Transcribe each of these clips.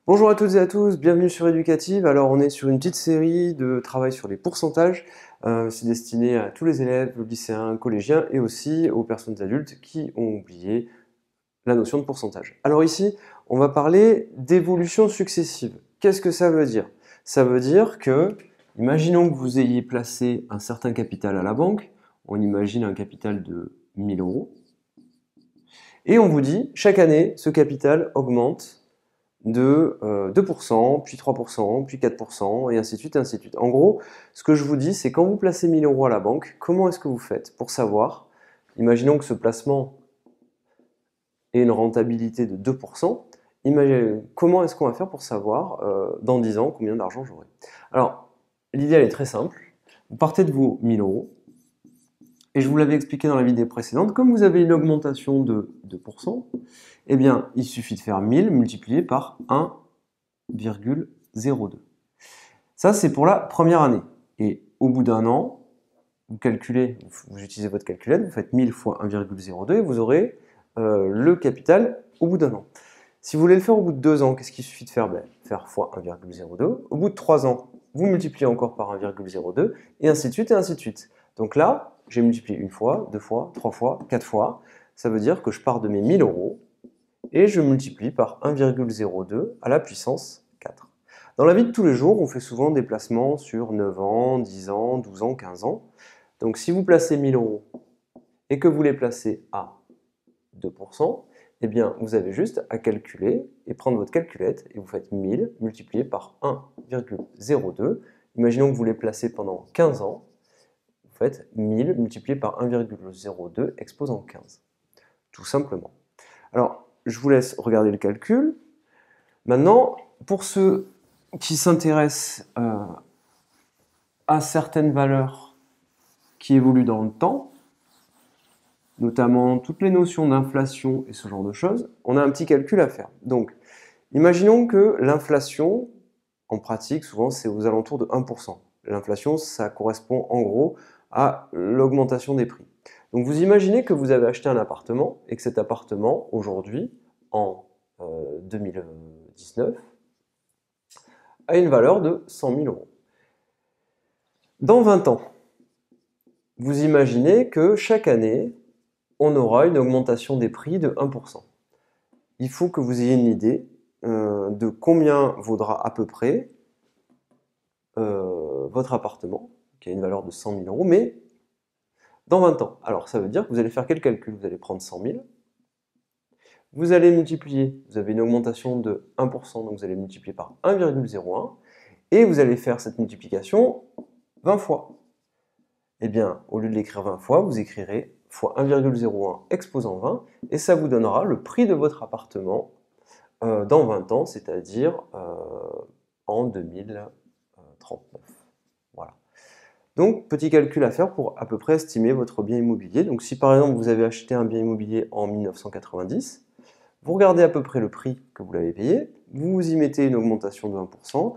Bonjour à toutes et à tous, bienvenue sur Éducative. Alors on est sur une petite série de travail sur les pourcentages. C'est destiné à tous les élèves, lycéens, collégiens et aussi aux personnes adultes qui ont oublié la notion de pourcentage. Alors ici, on va parler d'évolution successive. Qu'est-ce que ça veut dire? Ça veut dire que, imaginons que vous ayez placé un certain capital à la banque, on imagine un capital de 1000 euros, et on vous dit, chaque année, ce capital augmente de 2%, puis 3%, puis 4%, et ainsi de suite, et ainsi de suite. En gros, ce que je vous dis, c'est quand vous placez 1000 euros à la banque, comment est-ce que vous faites pour savoir, imaginons que ce placement ait une rentabilité de 2%, comment est-ce qu'on va faire pour savoir dans 10 ans combien d'argent j'aurai? Alors, l'idée elle est très simple, vous partez de vos 1000 euros, et je vous l'avais expliqué dans la vidéo précédente, comme vous avez une augmentation de 2%, eh bien, il suffit de faire 1000 multiplié par 1,02. Ça, c'est pour la première année. Et au bout d'un an, vous calculez, vous utilisez votre calculette, vous faites 1000 fois 1,02 et vous aurez le capital au bout d'un an. Si vous voulez le faire au bout de 2 ans, qu'est-ce qu'il suffit de faire? Faire fois 1,02. Au bout de 3 ans, vous multipliez encore par 1,02 et ainsi de suite et ainsi de suite. Donc là, j'ai multiplié une fois, 2 fois, 3 fois, 4 fois. Ça veut dire que je pars de mes 1000 euros et je multiplie par 1,02 à la puissance 4. Dans la vie de tous les jours, on fait souvent des placements sur 9 ans, 10 ans, 12 ans, 15 ans. Donc si vous placez 1000 euros et que vous les placez à 2%, eh bien vous avez juste à calculer et prendre votre calculette et vous faites 1000 multiplié par 1,02. Imaginons que vous les placez pendant 15 ans, vous faites 1000 multiplié par 1,02 exposant 15. Tout simplement. Alors, je vous laisse regarder le calcul. Maintenant, pour ceux qui s'intéressent à certaines valeurs qui évoluent dans le temps, notamment toutes les notions d'inflation et ce genre de choses, on a un petit calcul à faire. Donc, imaginons que l'inflation, en pratique, souvent c'est aux alentours de 1%. L'inflation, ça correspond en gros à l'augmentation des prix. Donc vous imaginez que vous avez acheté un appartement et que cet appartement, aujourd'hui, en 2019, a une valeur de 100 000 euros. Dans 20 ans, vous imaginez que chaque année, on aura une augmentation des prix de 1%. Il faut que vous ayez une idée de combien vaudra à peu près votre appartement, qui a une valeur de 100 000 euros, mais dans 20 ans. Alors ça veut dire que vous allez faire quel calcul? Vous allez prendre 100 000, vous allez multiplier, vous avez une augmentation de 1%, donc vous allez multiplier par 1,01, et vous allez faire cette multiplication 20 fois. Eh bien, au lieu de l'écrire 20 fois, vous écrirez fois 1,01 exposant 20, et ça vous donnera le prix de votre appartement dans 20 ans, c'est-à-dire en 2039. Voilà. Donc, petit calcul à faire pour à peu près estimer votre bien immobilier. Donc, si par exemple vous avez acheté un bien immobilier en 1990, vous regardez à peu près le prix que vous l'avez payé, vous y mettez une augmentation de 1%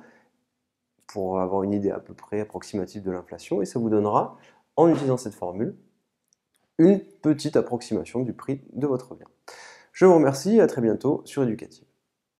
pour avoir une idée à peu près approximative de l'inflation, et ça vous donnera, en utilisant cette formule, une petite approximation du prix de votre bien. Je vous remercie et à très bientôt sur Éducative.